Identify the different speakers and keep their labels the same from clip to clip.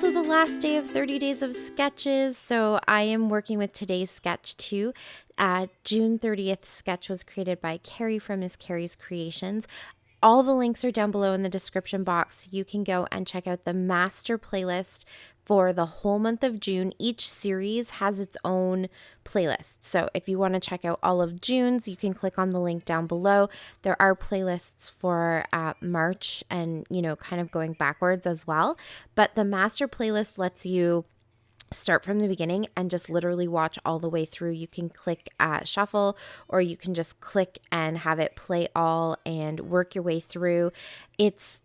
Speaker 1: also the last day of 30 days of sketches, so I am working with today's sketch too. June 30th sketch was created by Carrie from Miss Carrie's Creations. All the links are down below in the description box. You can go and check out the master playlist for the whole month of June. Each series has its own playlist. So if you want to check out all of June's, you can click on the link down below. There are playlists for March and, kind of going backwards as well. But the master playlist lets you start from the beginning and just literally watch all the way through. You can click shuffle, or you can just click and have it play all and work your way through. It's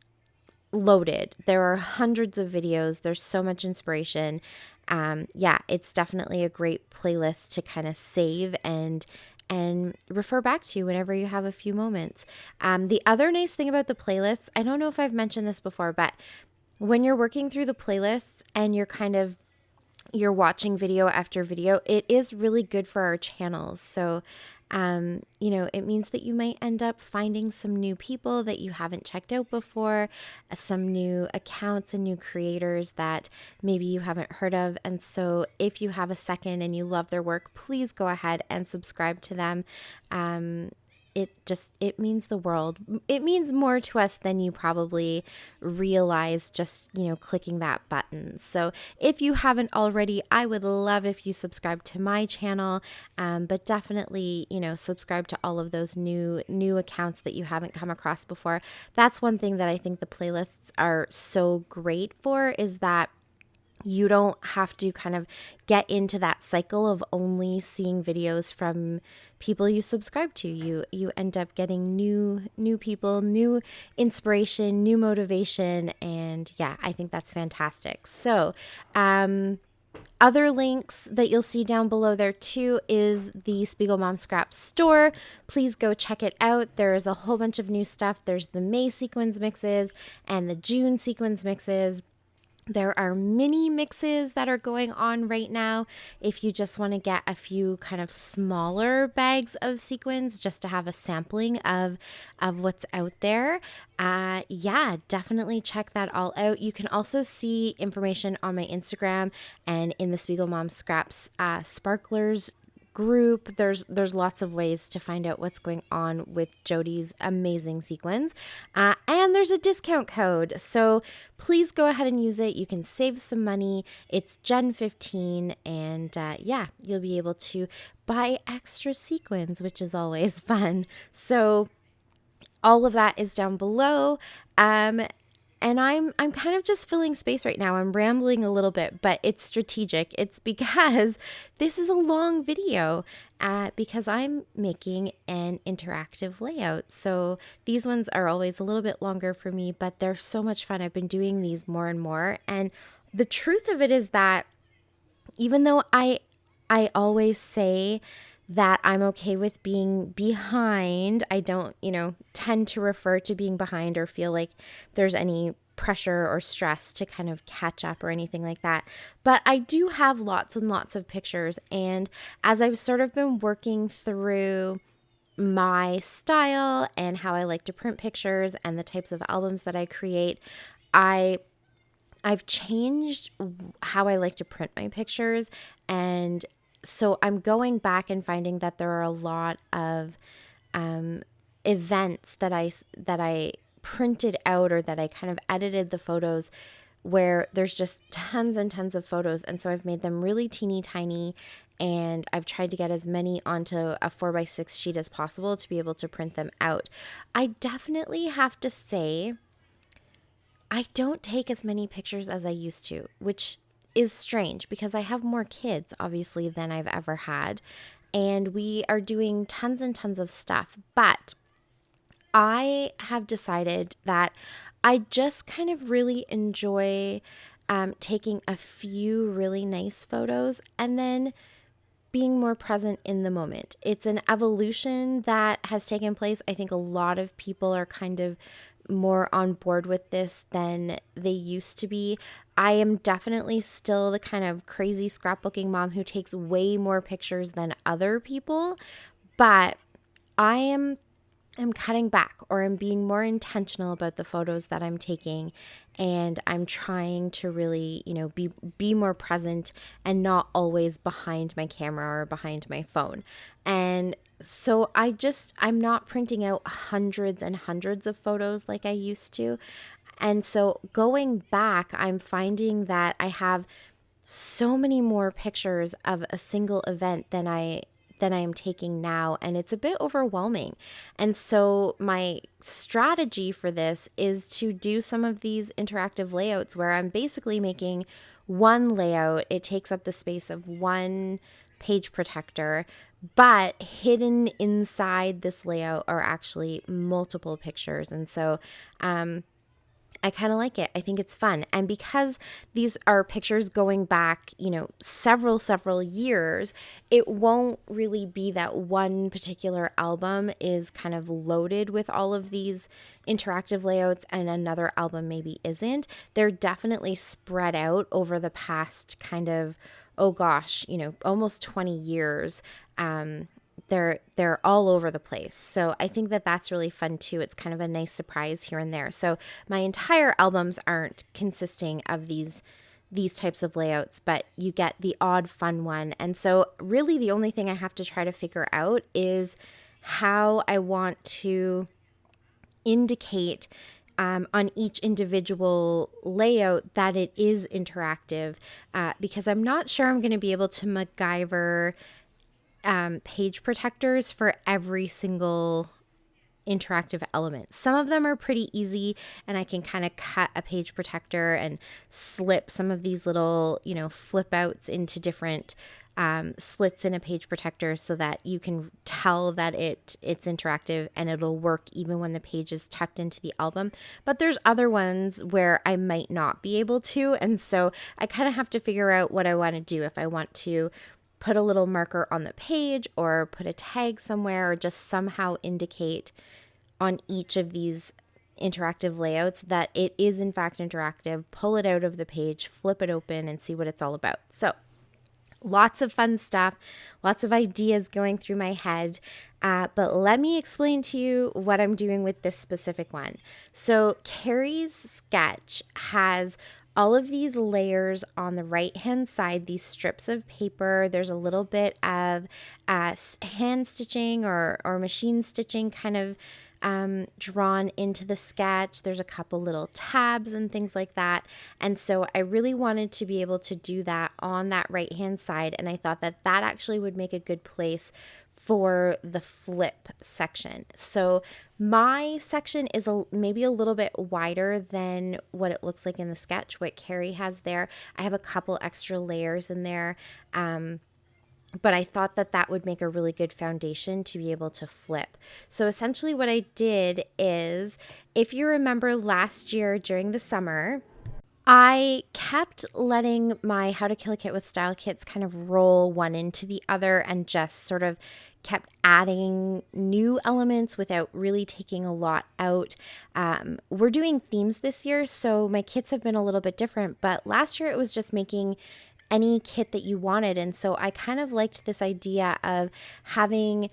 Speaker 1: loaded. There are hundreds of videos. There's so much inspiration. It's definitely a great playlist to kind of save and refer back to whenever you have a few moments. The other nice thing about the playlists, I don't know if I've mentioned this before, but when you're working through the playlists and you're watching video after video, it is really good for our channels. So, it means that you might end up finding some new people that you haven't checked out before, some new accounts and new creators that maybe you haven't heard of. And so if you have a second and you love their work, please go ahead and subscribe to them. It means the world. It means more to us than you probably realize just, clicking that button. So if you haven't already, I would love if you subscribe to my channel, but definitely, subscribe to all of those new accounts that you haven't come across before. That's one thing that I think the playlists are so great for, is that you don't have to kind of get into that cycle of only seeing videos from people you subscribe to. You end up getting new people, new inspiration, new motivation, and I think that's fantastic. So, other links that you'll see down below there too is the Spiegel Mom Scraps store. Please go check it out. There's a whole bunch of new stuff. There's the May sequins mixes and the June sequins mixes. There are mini mixes that are going on right now if you just want to get a few kind of smaller bags of sequins just to have a sampling of what's out there. Definitely check that all out. You can also see information on my Instagram and in the Spiegel Mom Scraps Sparklers group. There's lots of ways to find out what's going on with Jody's amazing sequins, and there's a discount code, so please go ahead and use it. You can save some money. It's Gen 15, and you'll be able to buy extra sequins, which is always fun. So all of that is down below. And I'm kind of just filling space right now. I'm rambling a little bit, but it's strategic. It's because this is a long video because I'm making an interactive layout. So these ones are always a little bit longer for me, but they're so much fun. I've been doing these more and more. And the truth of it is that even though I always say that I'm okay with being behind, I don't, tend to refer to being behind or feel like there's any pressure or stress to kind of catch up or anything like that. But I do have lots and lots of pictures. And as I've sort of been working through my style and how I like to print pictures and the types of albums that I create, I've changed how I like to print my pictures. And so I'm going back and finding that there are a lot of events that I printed out, or that I kind of edited the photos where there's just tons and tons of photos. And so I've made them really teeny tiny, and I've tried to get as many onto a 4x6 sheet as possible to be able to print them out. I definitely have to say, I don't take as many pictures as I used to, which is strange because I have more kids, obviously, than I've ever had. And we are doing tons and tons of stuff. But I have decided that I just kind of really enjoy taking a few really nice photos and then being more present in the moment. It's an evolution that has taken place. I think a lot of people are kind of more on board with this than they used to be. I am definitely still the kind of crazy scrapbooking mom who takes way more pictures than other people, but I am I'm cutting back, or I'm being more intentional about the photos that I'm taking, and I'm trying to really, be more present and not always behind my camera or behind my phone. And so I'm not printing out hundreds and hundreds of photos like I used to. And so going back, I'm finding that I have so many more pictures of a single event than I am taking now, and it's a bit overwhelming. And so my strategy for this is to do some of these interactive layouts where I'm basically making one layout. It takes up the space of one page protector, but hidden inside this layout are actually multiple pictures. And so I kind of like it. I think it's fun. And because these are pictures going back, several years, it won't really be that one particular album is kind of loaded with all of these interactive layouts and another album maybe isn't. They're definitely spread out over the past kind of, oh gosh, almost 20 years. They're all over the place. So I think that that's really fun too. It's kind of a nice surprise here and there. So my entire albums aren't consisting of these types of layouts, but you get the odd fun one. And so really the only thing I have to try to figure out is how I want to indicate on each individual layout that it is interactive, because I'm not sure I'm going to be able to MacGyver page protectors for every single interactive element. Some of them are pretty easy, and I can kind of cut a page protector and slip some of these little, flip outs into different slits in a page protector so that you can tell that it's interactive and it'll work even when the page is tucked into the album. But there's other ones where I might not be able to, and so I kind of have to figure out what I want to do. If I want to put a little marker on the page or put a tag somewhere, or just somehow indicate on each of these interactive layouts that it is in fact interactive, pull it out of the page, flip it open, and see what it's all about. So lots of fun stuff, lots of ideas going through my head. But let me explain to you what I'm doing with this specific one. So Carrie's sketch has all of these layers on the right hand side, these strips of paper. There's a little bit of hand stitching or machine stitching kind of drawn into the sketch. There's a couple little tabs and things like that. And so I really wanted to be able to do that on that right hand side. And I thought that that actually would make a good place for the flip section. So my section is maybe a little bit wider than what it looks like in the sketch, what Carrie has there. I have a couple extra layers in there. But I thought that that would make a really good foundation to be able to flip. So essentially what I did is, if you remember last year during the summer, I kept letting my How to Kill a Kit with Style kits kind of roll one into the other and just sort of kept adding new elements without really taking a lot out. We're doing themes this year, so my kits have been a little bit different, but last year it was just making any kit that you wanted. And so I kind of liked this idea of having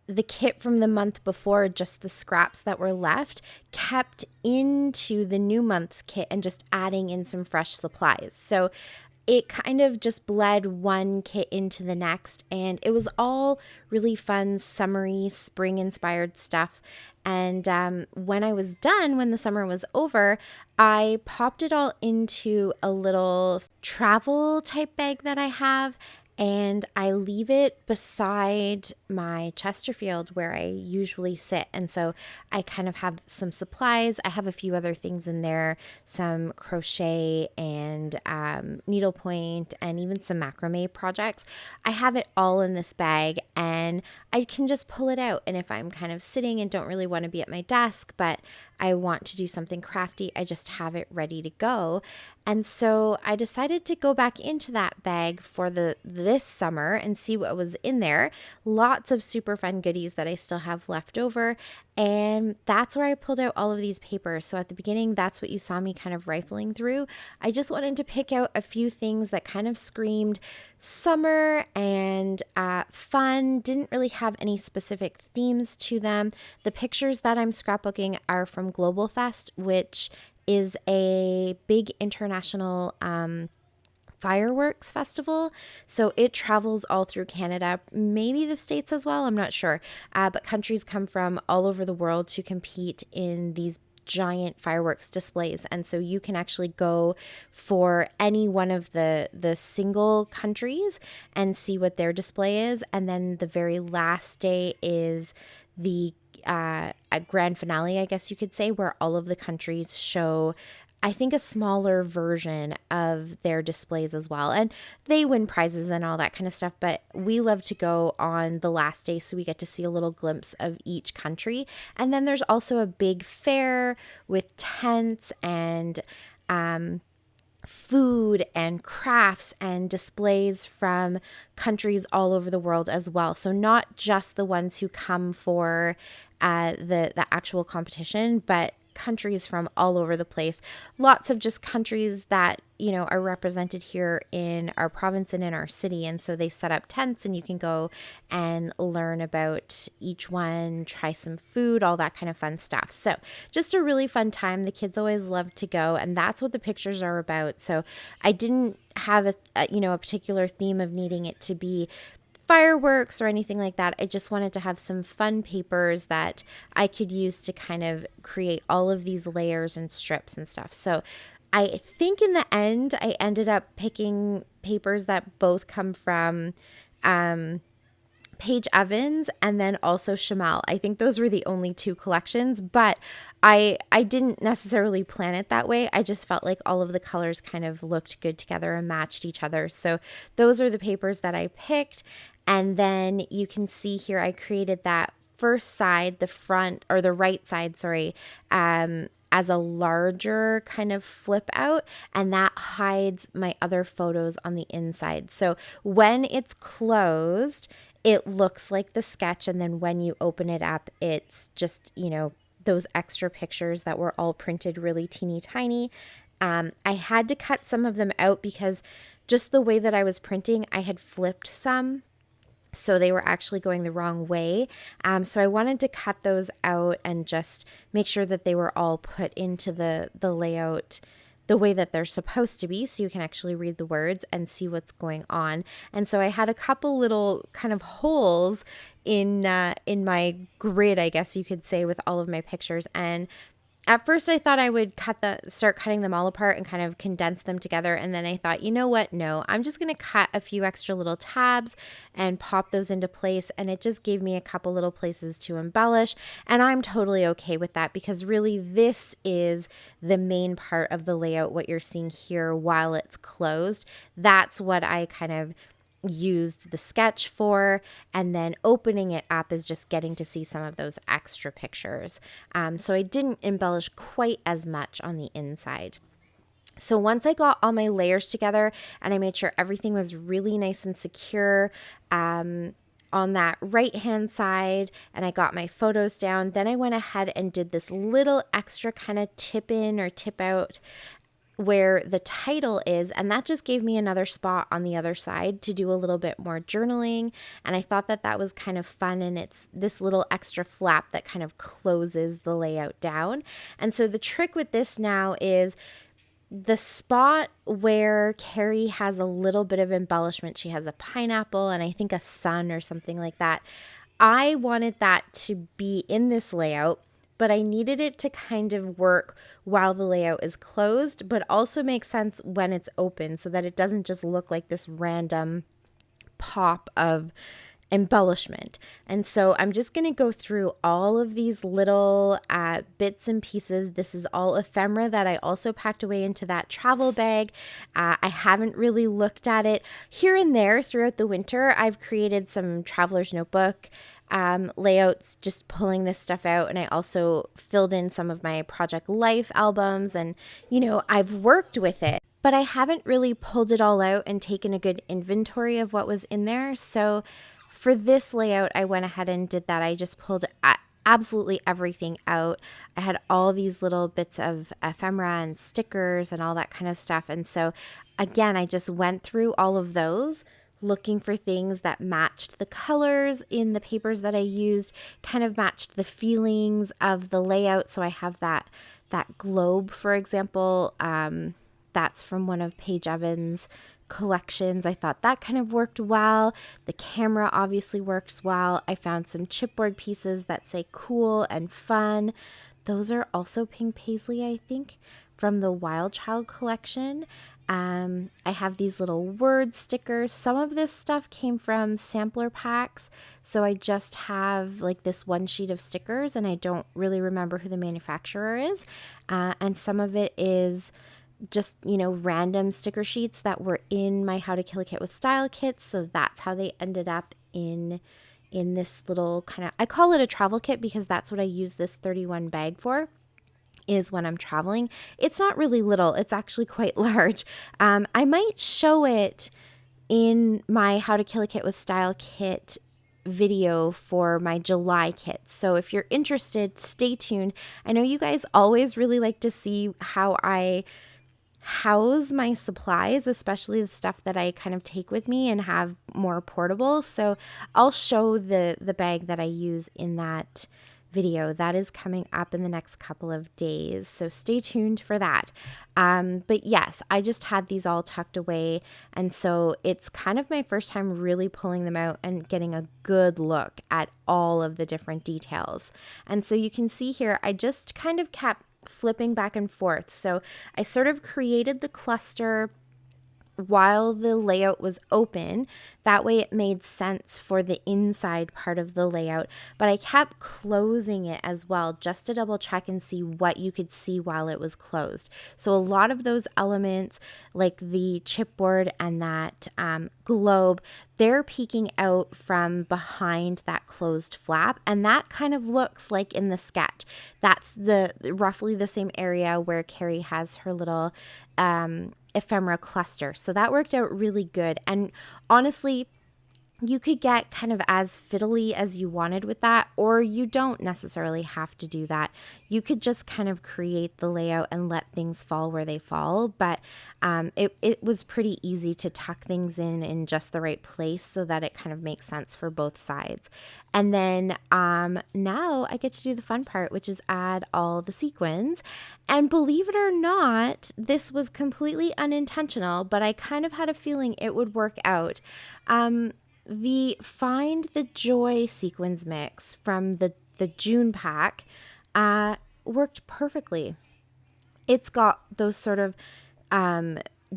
Speaker 1: the kit from the month before, just the scraps that were left, kept into the new month's kit and just adding in some fresh supplies. So it kind of just bled one kit into the next, and it was all really fun, summery, spring-inspired stuff. And when I was done, when the summer was over, I popped it all into a little travel type bag that I have, and I leave it beside my Chesterfield where I usually sit. And so I kind of have some supplies. I have a few other things in there, some crochet and needlepoint and even some macrame projects. I have it all in this bag, and I can just pull it out. And if I'm kind of sitting and don't really want to be at my desk, but I want to do something crafty, I just have it ready to go. And so I decided to go back into that bag for this summer and see what was in there. Lots of super fun goodies that I still have left over. And that's where I pulled out all of these papers. So at the beginning, that's what you saw me kind of rifling through. I just wanted to pick out a few things that kind of screamed summer and fun, didn't really have any specific themes to them. The pictures that I'm scrapbooking are from GlobalFest, which is a big international fireworks festival. So it travels all through Canada, maybe the States as well, I'm not sure. But countries come from all over the world to compete in these giant fireworks displays. And so you can actually go for any one of the single countries and see what their display is. And then the very last day is the a grand finale, I guess you could say, where all of the countries show, I think, a smaller version of their displays as well. And they win prizes and all that kind of stuff. But we love to go on the last day so we get to see a little glimpse of each country. And then there's also a big fair with tents and food and crafts and displays from countries all over the world as well. So not just the ones who come for the actual competition, but countries from all over the place. Lots of just countries that, you know, are represented here in our province and in our city. And so they set up tents and you can go and learn about each one, try some food, all that kind of fun stuff. So just a really fun time. The kids always love to go, and that's what the pictures are about. So I didn't have a particular theme of needing it to be fireworks or anything like that. I just wanted to have some fun papers that I could use to kind of create all of these layers and strips and stuff. So I think in the end, I ended up picking papers that both come from Paige Evans and then also Chamel. I think those were the only two collections, but I didn't necessarily plan it that way. I just felt like all of the colors kind of looked good together and matched each other. So those are the papers that I picked. And then you can see here, I created that first side, the front or the right side, sorry, as a larger kind of flip out, and that hides my other photos on the inside. So when it's closed, it looks like the sketch. And then when you open it up, it's just, those extra pictures that were all printed really teeny tiny. I had to cut some of them out because just the way that I was printing, I had flipped some. So they were actually going the wrong way. So I wanted to cut those out and just make sure that they were all put into the layout the way that they're supposed to be, so you can actually read the words and see what's going on. And so I had a couple little kind of holes in my grid, I guess you could say, with all of my pictures. And at first I thought I would start cutting them all apart and kind of condense them together. And then I thought, you know what? No, I'm just going to cut a few extra little tabs and pop those into place. And it just gave me a couple little places to embellish. And I'm totally okay with that, because really this is the main part of the layout, what you're seeing here while it's closed. That's what I kind of used the sketch for, and then opening it up is just getting to see some of those extra pictures. So I didn't embellish quite as much on the inside. So once I got all my layers together and I made sure everything was really nice and secure on that right hand side, and I got my photos down, then I went ahead and did this little extra kind of tip in or tip out where the title is, and that just gave me another spot on the other side to do a little bit more journaling. And I thought that was kind of fun, and it's this little extra flap that kind of closes the layout down. And so the trick with this now is the spot where Carrie has a little bit of embellishment. She has a pineapple and I think a sun or something like that. I wanted that to be in this layout, but I needed it to kind of work while the layout is closed, but also make sense when it's open, so that it doesn't just look like this random pop of embellishment. And so I'm just going to go through all of these little bits and pieces. This is all ephemera that I also packed away into that travel bag. I haven't really looked at it. Here and there throughout the winter, I've created some traveler's notebook layouts, just pulling this stuff out. And I also filled in some of my Project Life albums, and, I've worked with it, but I haven't really pulled it all out and taken a good inventory of what was in there. So for this layout, I went ahead and did that. I just pulled absolutely everything out. I had all these little bits of ephemera and stickers and all that kind of stuff. And so again, I just went through all of those, looking for things that matched the colors in the papers that I used, kind of matched the feelings of the layout. So I have that globe, for example, that's from one of Paige Evans' collections. I thought that kind of worked well. The camera obviously works well. I found some chipboard pieces that say cool and fun. Those are also pink paisley, I think, from the Wild Child collection. I have these little word stickers. Some of this stuff came from sampler packs, so I just have like this one sheet of stickers, and I don't really remember who the manufacturer is. And some of it is just, random sticker sheets that were in my How to Kill a Kit with Style kits. So that's how they ended up in this little kind of, I call it a travel kit because that's what I use this 31 bag for, is when I'm traveling. It's not really little, it's actually quite large. I might show it in my How to Kill a Kit with Style kit video for my July kit. So if you're interested, stay tuned. I know you guys always really like to see how I house my supplies, especially the stuff that I kind of take with me and have more portable. So I'll show the bag that I use in that video. That is coming up in the next couple of days, so stay tuned for that. But yes, I just had these all tucked away, and so it's kind of my first time really pulling them out and getting a good look at all of the different details. And so you can see here, I just kind of kept flipping back and forth. So I sort of created the cluster while the layout was open. That way it made sense for the inside part of the layout, but I kept closing it as well just to double check and see what you could see while it was closed. So a lot of those elements, like the chipboard and that globe, they're peeking out from behind that closed flap, and that kind of looks like in the sketch. That's the roughly the same area where Carrie has her little ephemera cluster. So that worked out really good. And honestly, you could get kind of as fiddly as you wanted with that, or you don't necessarily have to do that. You could just kind of create the layout and let things fall where they fall. But it was pretty easy to tuck things in just the right place so that it kind of makes sense for both sides. And then now I get to do the fun part, which is add all the sequins. And believe it or not, this was completely unintentional, but I kind of had a feeling it would work out. The Find the Joy sequins mix from the June pack worked perfectly. It's got those sort of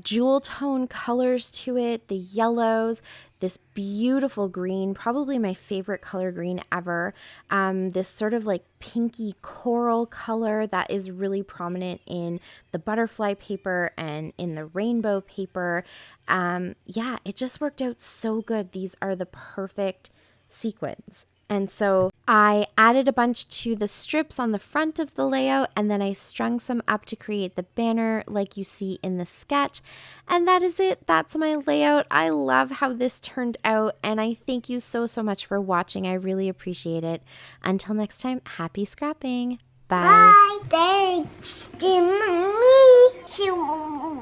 Speaker 1: jewel tone colors to it, the yellows, this beautiful green, probably my favorite color green ever. This sort of like pinky coral color that is really prominent in the butterfly paper and in the rainbow paper. Yeah, it just worked out so good. These are the perfect sequins. And so I added a bunch to the strips on the front of the layout, and then I strung some up to create the banner like you see in the sketch. And that is it. That's my layout. I love how this turned out, and I thank you so much for watching. I really appreciate it. Until next time, happy scrapping. Bye.
Speaker 2: Bye. Thanks to me. To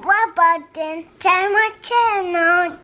Speaker 2: my channel.